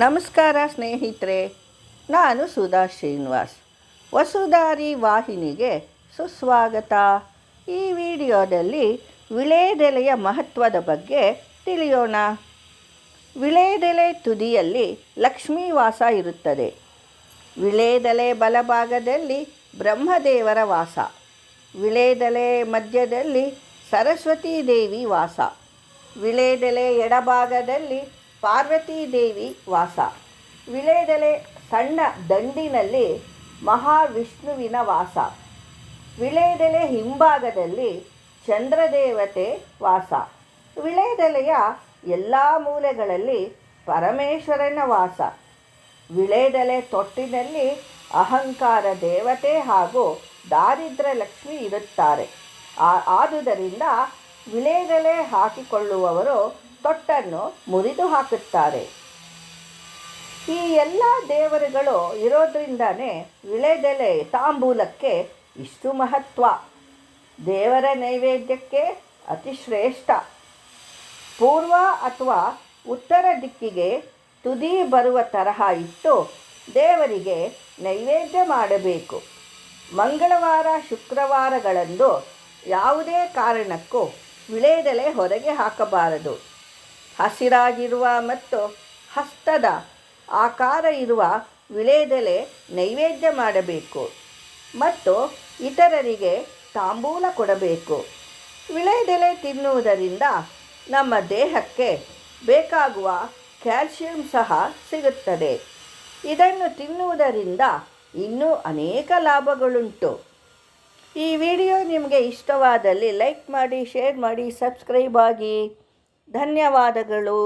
ನಮಸ್ಕಾರ ಸ್ನೇಹಿತರೆ, ನಾನು ಸುಧಾ ಶ್ರೀನಿವಾಸ್. ವಸುಧಾರಿ ವಾಹಿನಿಗೆ ಸುಸ್ವಾಗತ. ಈ ವಿಡಿಯೋದಲ್ಲಿ ವಿಳೆದೆಲೆಯ ಮಹತ್ವದ ಬಗ್ಗೆ ತಿಳಿಯೋಣ. ವಿಳೆದೆಲೆ ತುದಿಯಲ್ಲಿ ಲಕ್ಷ್ಮೀ ವಾಸ ಇರುತ್ತದೆ. ವಿಳೆದೆಲೆ ಬಲಭಾಗದಲ್ಲಿ ಬ್ರಹ್ಮದೇವರ ವಾಸ. ವಿಳೆದೆಲೆ ಮಧ್ಯದಲ್ಲಿ ಸರಸ್ವತೀ ದೇವಿ ವಾಸ. ವಿಳೆದೆಲೆ ಎಡಭಾಗದಲ್ಲಿ ಪಾರ್ವತೀ ದೇವಿ ವಾಸ. ವಿಳೆದೆಲೆ ಸಣ್ಣ ದಂಡಿನಲ್ಲಿ ಮಹಾವಿಷ್ಣುವಿನ ವಾಸ. ವಿಳೆದೆಲೆ ಹಿಂಭಾಗದಲ್ಲಿ ಚಂದ್ರದೇವತೆ ವಾಸ. ವಿಳೆದೆಲೆಯ ಎಲ್ಲ ಮೂಲೆಗಳಲ್ಲಿ ಪರಮೇಶ್ವರನ ವಾಸ. ವಿಳೆದೆಲೆ ತೊಟ್ಟಿನಲ್ಲಿ ಅಹಂಕಾರ ದೇವತೆ ಹಾಗೂ ದಾರಿದ್ರ್ಯ ಲಕ್ಷ್ಮಿ ಇರುತ್ತಾರೆ. ಆದುದರಿಂದ ವಿಳೆದೆಲೆ ಹಾಕಿಕೊಳ್ಳುವವರು ತೊಟ್ಟನ್ನು ಮುರಿದು ಹಾಕುತ್ತಾರೆ. ಈ ಎಲ್ಲ ದೇವರುಗಳು ಇರೋದ್ರಿಂದನೇ ವಿಳೆದೆಲೆ ತಾಂಬೂಲಕ್ಕೆ ಇಷ್ಟು ಮಹತ್ವ. ದೇವರ ನೈವೇದ್ಯಕ್ಕೆ ಅತಿ ಶ್ರೇಷ್ಠ. ಪೂರ್ವ ಅಥವಾ ಉತ್ತರ ದಿಕ್ಕಿಗೆ ತುದಿ ಬರುವ ತರಹ ಇಟ್ಟು ದೇವರಿಗೆ ನೈವೇದ್ಯ ಮಾಡಬೇಕು. ಮಂಗಳವಾರ ಶುಕ್ರವಾರಗಳಂದು ಯಾವುದೇ ಕಾರಣಕ್ಕೂ ವಿಳೆದೆಲೆ ಹೊರಗೆ ಹಾಕಬಾರದು. ಹಸಿರಾಗಿರುವ ಮತ್ತು ಹಸ್ತದ ಆಕಾರ ಇರುವ ವಿಳೆದೆಲೆ ನೈವೇದ್ಯ ಮಾಡಬೇಕು ಮತ್ತು ಇತರರಿಗೆ ತಾಂಬೂಲ ಕೊಡಬೇಕು. ವಿಳೆದೆಲೆ ತಿನ್ನುವುದರಿಂದ ನಮ್ಮ ದೇಹಕ್ಕೆ ಬೇಕಾಗುವ ಕ್ಯಾಲ್ಸಿಯಂ ಸಹ ಸಿಗುತ್ತದೆ. ಇದನ್ನು ತಿನ್ನುವುದರಿಂದ ಇನ್ನೂ ಅನೇಕ ಲಾಭಗಳುಂಟು. ಈ ವಿಡಿಯೋ ನಿಮಗೆ ಇಷ್ಟವಾದಲ್ಲಿ ಲೈಕ್ ಮಾಡಿ, ಶೇರ್ ಮಾಡಿ, ಸಬ್ಸ್ಕ್ರೈಬ್ ಆಗಿ. ಧನ್ಯವಾದಗಳು.